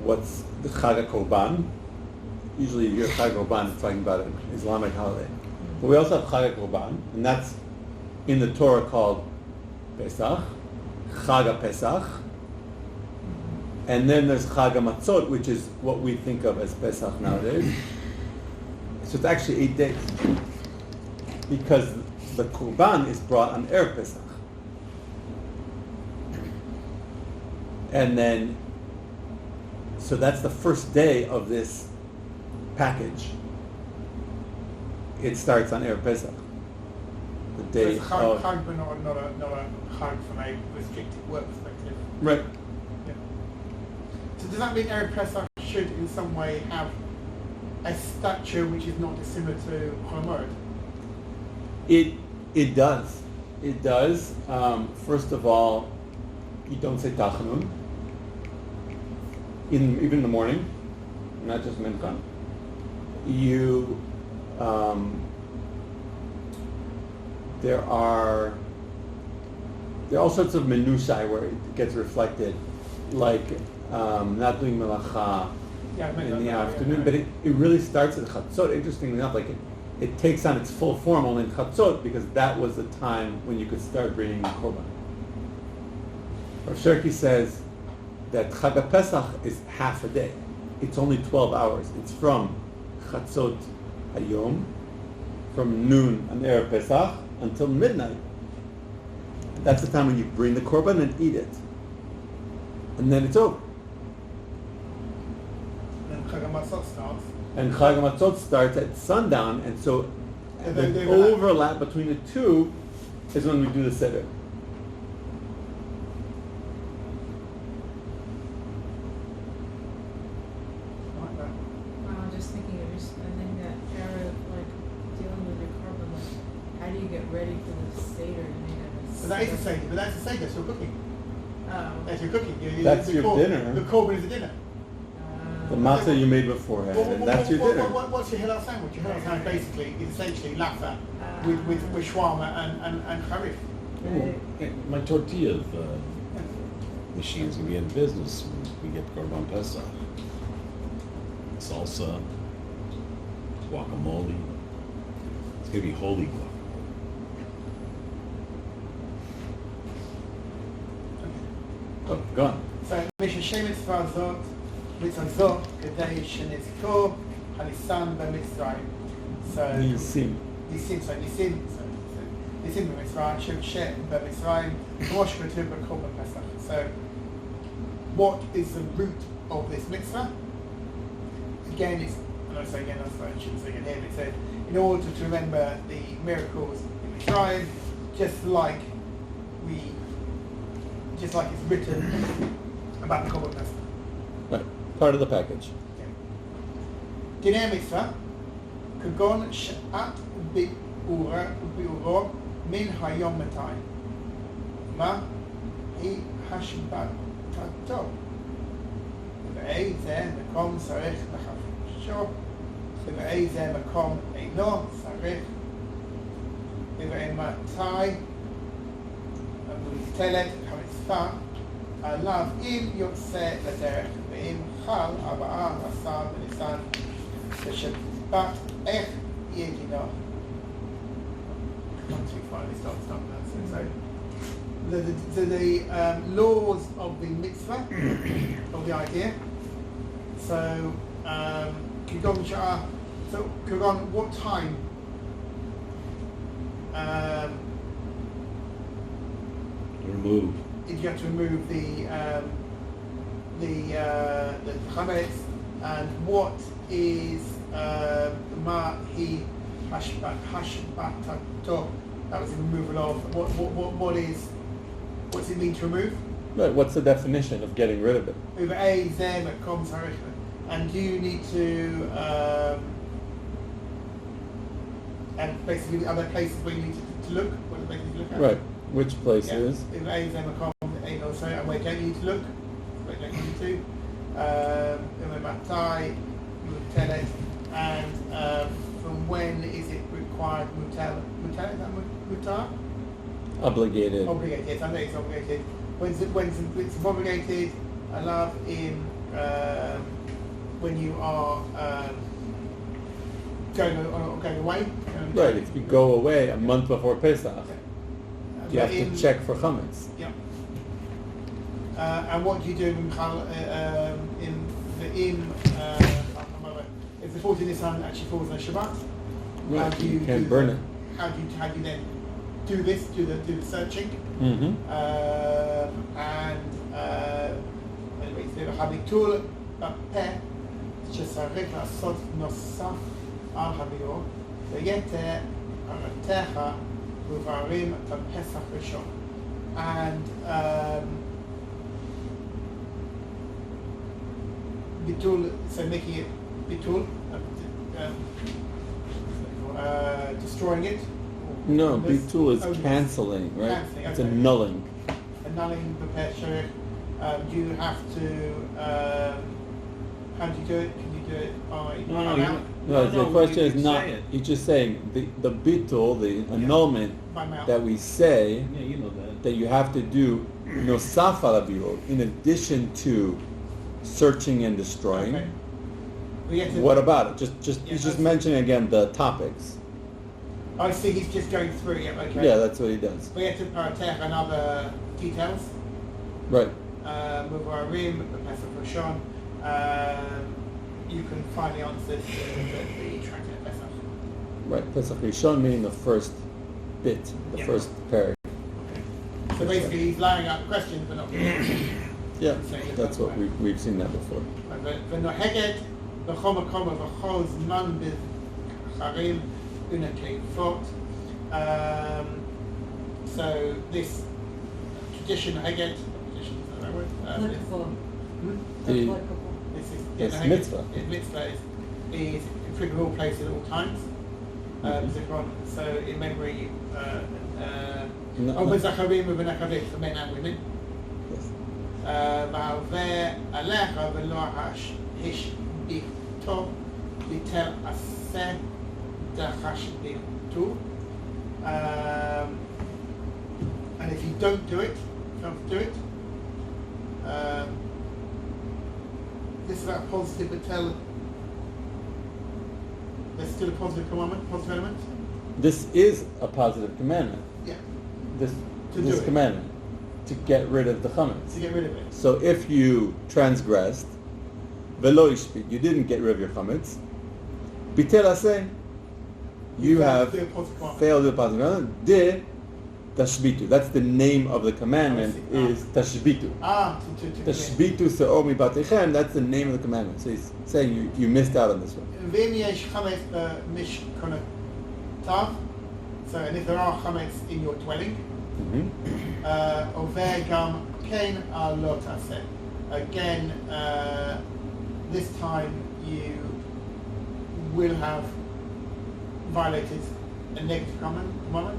what's the Chag HaKorban. Usually your Chag HaKorban is talking about an Islamic holiday. But we also have Chag HaKorban, and that's in the Torah called Pesach, Chag HaPesach. And then there's Chag HaMatzot, which is what we think of as Pesach nowadays. So it's actually 8 days. Because the Korban is brought on Erev Pesach. And then, so that's the first day of this package. It starts on Erev Pesach. The So day it's of... Chag, but not a Chag from a restricted work perspective. Right. Yeah. So does that mean Erev Pesach should in some way have a stature which is not dissimilar to Chol It does. It does. First of all, you don't say Tachanun. Even in the morning, not just Mincha. You, there are all sorts of minusai where it gets reflected, like not doing melacha in the afternoon, but it really starts at Chatzot. Interestingly enough, like it takes on its full form only in Chatzot because that was the time when you could start bringing Korban. Rav Sherki says that Chag HaPesach is half a day. It's only 12 hours. It's from Chatzot Hayom, from noon on Erev Pesach until midnight. That's the time when you bring the Korban and eat it. And then it's over. Then Chag HaMatzot starts. And Chag HaMatzot starts at sundown, and so And the they overlap between the two is when we do the Seder. Like that. Wow, just thinking of just spending that era of like dealing with your carbon, like how do you get ready for the Seder? But that is a Seder. But that's a Seder. So you're cooking. That's your cooking. That's your dinner. The Korban is a dinner. The matzah you made beforehand, and that's your dinner. What's your Hillel sandwich? Your Hillel sandwich basically is essentially laffa with shawarma and harif. My tortilla machine's gonna be in business when we get Korban Pesach. Salsa, guacamole. It's gonna be holy guacamole. Oh, go on. So, Misha Mitzvah Zot, Mitzvah Zot, Kedei Shenizko, Halisan B'Mitzrayim. So, Nisim. Nisim. So, it's in the Mitzvah, Shet b'Mitzrayim, Rosh K'tuv b'Korban Pesach. So, what is the root of this mitzvah? Again, it's, and I say again, I shouldn't say again here, but it said, in order to remember the miracles in Mitzrayim, just like it's written about the Korban Pesach. Right. Part of the package. Dinei mitzvah, כגון שעת ביאורו מן היום מתי. מה היא השבתתו? ובאיזה מקום צריך לחפשו, ובאיזה מקום אינו צריך, ובאימתי מוטלת המצווה עליו אם יוצא לדרך, ואם חל 14 בניסן בשבת, איך יהיה דינו? Once we finally stop that. So the laws of the mitzvah, of the idea. So, Kugon, what time Remove. if you have to remove the hametz, and what is ma hi hashbatato? That was the removal of what's it mean to remove? Right. What's the definition of getting rid of it? And do you need to and basically other places where you need to look? What do they need to look at? Right. Which places? And where don't you need to look? Where don't you need to? And from when is it required mutar? Is that mutar? Obligated. Obligated, yes, I know it's obligated. When's it's obligated? I love in when you are going away. Right. If you go away a month before Pesach, you have to check for chametz. Yeah. And what do you do if the 14th Nisan actually falls on Shabbat? Right. You can't burn it. How do you then do this? Do the searching? Mm-hmm. Anyway, זה הביטול בפה שצריך לעשות נוסף על הביאור ויתר ארתך מובהרים בפסח ראשון. And bitul, so making it bitul, destroying it. No, bitul is canceling, right? Cancelling, It's okay. annulling. Annulling the pesach. You have to. How do you do it? Can you do it by mouth? No, the question is you not. say it. He's just saying the bitul, the annulment By mouth. that we say Yeah, you know that. that you have to do nosaf al avirot in addition to searching and destroying. Okay. We have to, What about it? He's just that's- mentioning again the topics. I see he's just going through it. Okay. Yeah, that's what he does. We have to take another details. Right. Muvarim, the Pesach Rishon. You can find the answers the tractate of Pesach. Right. Pesach Rishon meaning the first bit, the Yeah. first pair. So basically, he's laying out questions, but not. Yeah, that's what we've seen that before. ונוהגת בכל מקום ובכל זמן בחרים ונקפות. So this tradition, tradition, is that the right word? The- This is It's Heged. mitzvah. Mitzvah is applicable all places at all times. So in memory, Zacharim and Benachavim for men and women. Yes. מעבר עליך ולא השביתו ביטל עשה דחשביתו. And if you don't do it, this is about positive bitel. There's still a positive commandment, positive element. This is a positive commandment. Yeah, This To do it. commandment to get rid of the chametz. to get rid of it. So if you transgressed, velo ishbit, you didn't get rid of your chametz, bitel aseh, you have Do a positive commandment. failed the positive commandment. Did Tashbitu. That's the name of the commandment, is Tashbitu. Tashbitu se'or mibatechem, that's the name of the commandment. So he's saying you missed out on this one. ואם יש חמץ במשכנותיו, so and if there are chametz in your dwelling, עובר גם כן לא תעשה. Again, this time you will have violated a negative commandment. No.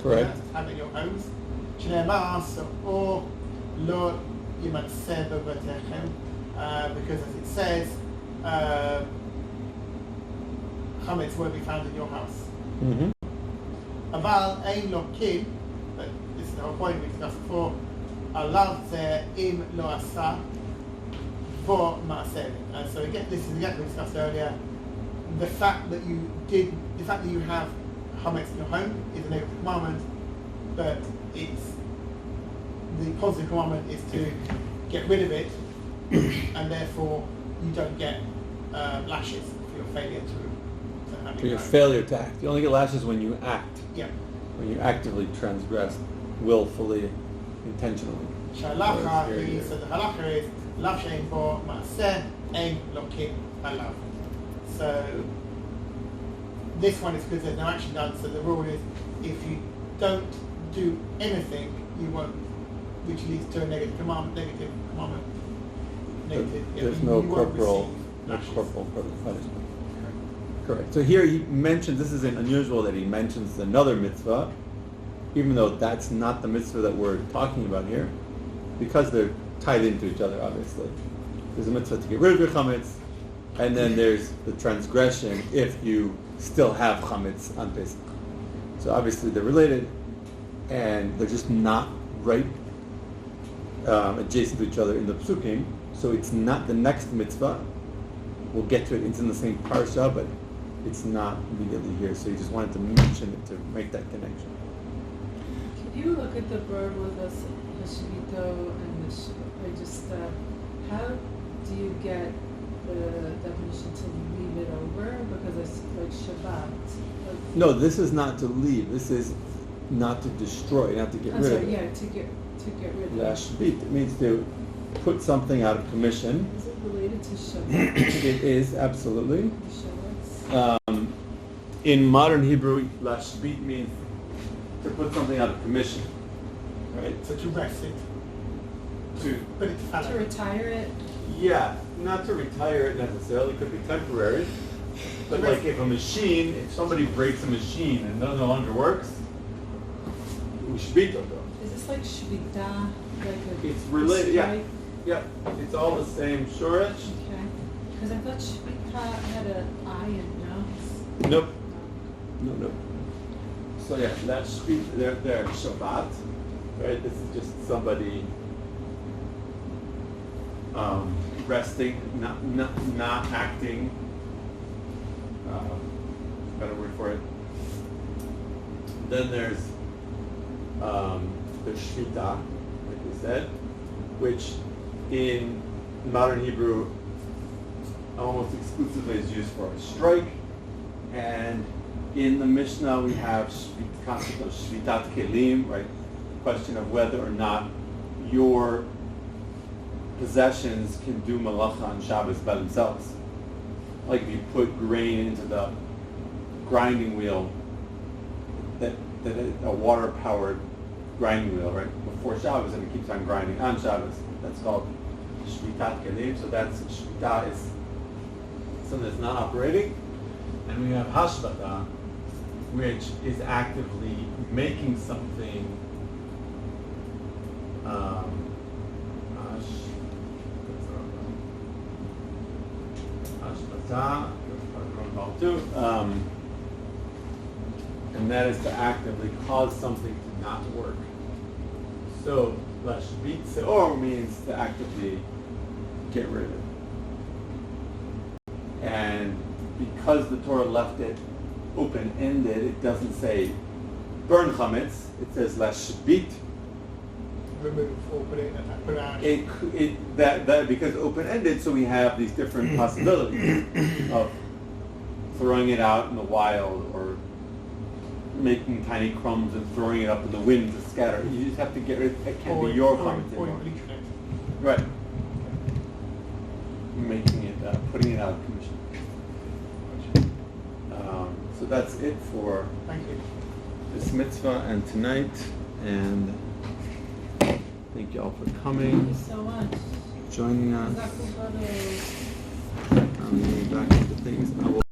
Correct. Have it in your homes. שנאמר, או לא ימצא בבתיכם, because as it says, chametz won't be found in your house. אבל אין לו kin, but this is the whole point we discussed before, עליו זה אם לא עשה בו מעשה. So again, this is exactly what we discussed earlier. The fact that you have hametz in your home is a negative commandment, but the positive commandment is to get rid of it, and therefore you don't get lashes for your failure to have For your failure to act. You only get lashes when you act. Yeah. When you actively transgress, willfully, intentionally. So the halacha is lav she'ein bo ma'aseh ein lokin alav. So this one is because there's no action done. So the rule is if you don't do anything, you won't, which leads to a negative commandment. There's no corporal punishment. Correct. So here he mentions, this is unusual that he mentions another mitzvah, even though that's not the mitzvah that we're talking about here, because they're tied into each other, obviously. There's a mitzvah to get rid of your chametz, and then there's the transgression if you still have chametz on Pesach. So obviously they're related, and they're just not right adjacent to each other in the psukim. So it's not the next mitzvah. We'll get to it. It's in the same parsha, but it's not immediately here. So he just wanted to mention it to make that connection. Can you look at the bird with us, the shabita and how do you get the definition to leave it over? Because it's like Shabbat. No, this is not to leave. This is not to destroy, not to get rid of it. Yeah, to get rid of it. להשבית, it means to put something out of commission. Is it related to Shabbat? It is, absolutely. Shabbat. In modern Hebrew, להשבית means to put something out of commission. Right? So to rest it. To retire it? Yeah, not to retire it necessarily, it could be temporary. But like if somebody breaks a machine and no longer works, shabita. Is this like shabita? It's related, yeah. It's all the same shorish. Okay. Because I thought shabita had an I and no. Nope. No. So yeah, that's they're Shabbat, right? This is just somebody resting, not acting. Better word for it. Then there's shvita, like we said, which in modern Hebrew almost exclusively is used for a strike, and in the Mishnah we have concept of shvitat kelim, right? Question of whether or not your possessions can do malacha on Shabbos by themselves. Like if you put grain into the grinding wheel, that a water-powered grinding wheel, right? Before Shabbos, and it keeps on grinding on Shabbos. That's called shvitat kelim. So that's shvita is something that's not operating, and we have hashbata, which is actively making something. And that is to actively cause something to not work. So, להשבית seor means to actively get rid of it. And because the Torah left it open-ended, it doesn't say burn chametz, it says להשבית. Remove or put it out. That because open-ended, so we have these different possibilities of throwing it out in the wild or making tiny crumbs and throwing it up in the wind to scatter. You just have to get rid. It can't be your chametz or anymore. bleaching it. Right. Making it, putting it out of commission. So that's it for Thank you. this mitzvah and tonight. And thank you all for coming, Thank you so much. joining us. Zaku Gadol. I'm getting back into things. I will